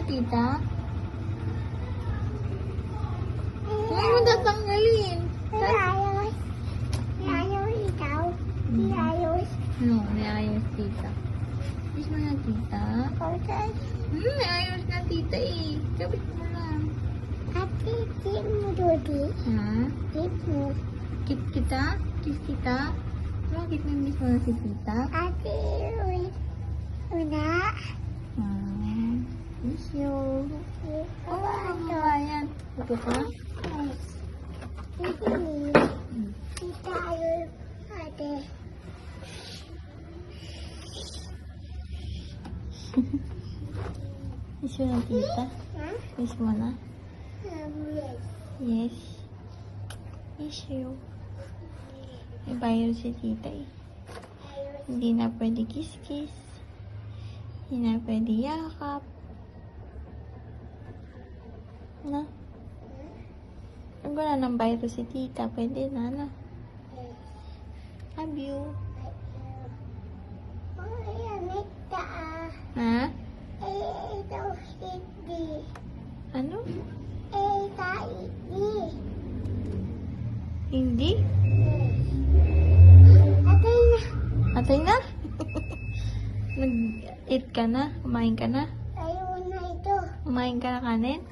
tita? Huwag mo tatanggalin. Ayos. Ayos ikaw. Ayos. No, may ayos tita. Kiss mo na tita. Okay. May ayos na tita eh. Kapit mo lang. Ate, tip mo Dodi. Ha? Tip mo. Kiss kita? Kiss kita? Bakit may miss mo na si tita? Ate, una. Miss you. Oh, magawa yan. Ito ka? Tita, ayos. Ate. Miss mo na tita? Ha? Miss mo na? Yes. Yes. Miss you. May virus si tita eh. Hindi na pwede kiss-kiss. Hindi na pwede yakap. Na? Pag wala ng virus si tita, pwede na, na? Love you. Ha? Ito, hindi. Ano? Hindi. Hindi? Ate na. Atay na? Nag-eat ka na? Kumain ka na? Ayaw na ito. Kumain ka na kanin?